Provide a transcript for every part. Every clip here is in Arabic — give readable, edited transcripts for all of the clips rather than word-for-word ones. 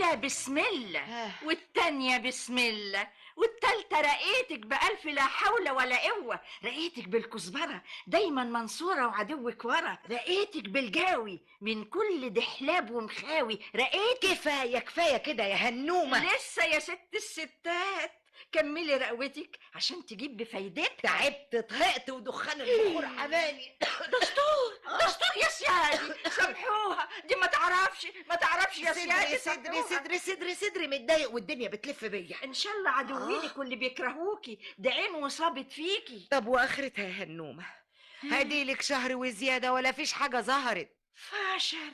الأولى بسم الله والتانية بسم الله والتالتة رقيتك بألف لا حول ولا قوة. رقيتك بالكزبرة دايما منصورة وعدوك ورا. رقيتك بالجاوي من كل دحلاب ومخاوي. رقيتك. كفاية كفاية كده يا هنومة. لسه يا ست الستات، كملي رقوتك عشان تجيب بفايدتها. تعبت طهقت ودخان البخور حماني. دستور يا سيادي، سامحوها دي ما تعرفش يا سيادي. صدري متضايق والدنيا بتلف بيا. ان شاء الله عدوينك واللي بيكرهوكي ده عين وصابت فيكي. طب واخرتها يا هنومة؟ هديلك شهر وزيادة ولا فيش حاجة ظهرت. فاشر.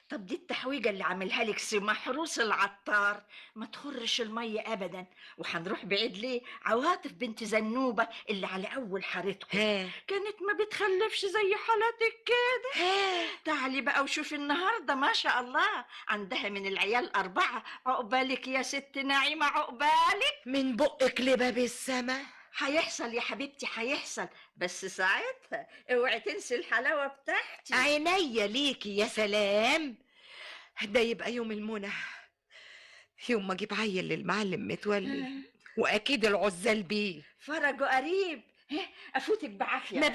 طب دي التحويجة اللي عاملها لك سي محروس العطار ما تخرش المية ابدا. وهنروح بعيد ليه؟ عواطف بنت زنوبة اللي على اول حارتكم كانت ما بتخلفش زي حالتك كده. تعالي بقى وشوفي النهاردة ما شاء الله عندها من العيال 4. عقبالك يا ست نعيمة عقبالك. من بقك لباب السما. هيحصل يا حبيبتي هيحصل، بس ساعتها اوعي تنسي الحلاوة بتاعتي. عينيا ليكي يا سلام. ده يبقى يوم المنى، يوم ما اجيب عيل للمعلم متولي واكيد العزال بيه فرجه قريب. افوتك بعافية. ما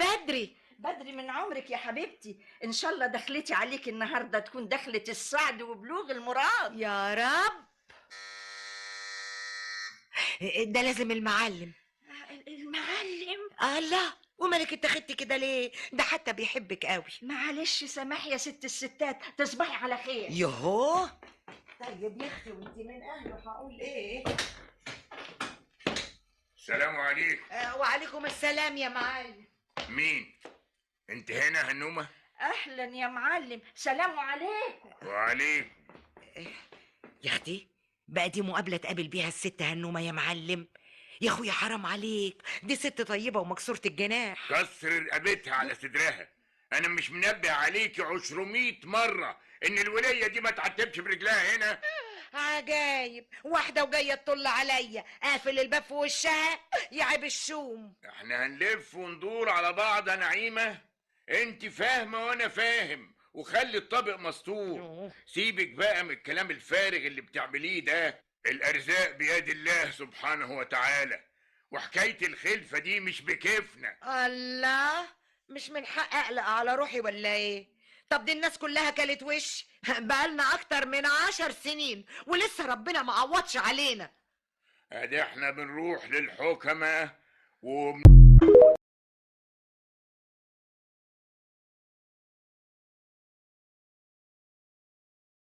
بدري من عمرك يا حبيبتي. ان شاء الله دخلتي عليك النهاردة تكون دخلة السعد وبلوغ المراد يا رب. ده لازم المعلم. الله، ومالك اتخدتي كده ليه؟ ده حتى بيحبك قوي. معلش سماح يا ست الستات، تصبحي على خير. يهو. طيب يا اختي وانت من اهله هقول ايه؟ السلام عليكم. وعليكم السلام يا معلم. مين انت هنا هنومة؟ اهلا يا معلم، سلام عليكم. وعليكم. يا اختي بقى دي مقابلة تقابل بيها الست هنومة يا معلم؟ يا اخويا حرام عليك، دي ست طيبة ومكسورة الجناح. كسر رقبتها على صدرها. انا مش منبه عليكي 200 مرة ان الولاية دي ما تعتبش برجلها هنا. عجايب، واحدة وجاية تطل عليا قافل الباب في وشها يا عيب الشوم. احنا هنلف وندور على بعض يا نعيمة. انت فاهمة وانا فاهم، وخلي الطبق مستور. سيبك بقى من الكلام الفارغ اللي بتعمليه ده. الارزاق بيد الله سبحانه وتعالى، وحكاية الخلفة دي مش بكيفنا. الله، مش من حق اقلق على روحي ولا ايه؟ طب دي الناس كلها كلت وش بقالنا اكتر من 10 سنين ولسه ربنا ما عوضش علينا. ادي احنا بنروح للحكمة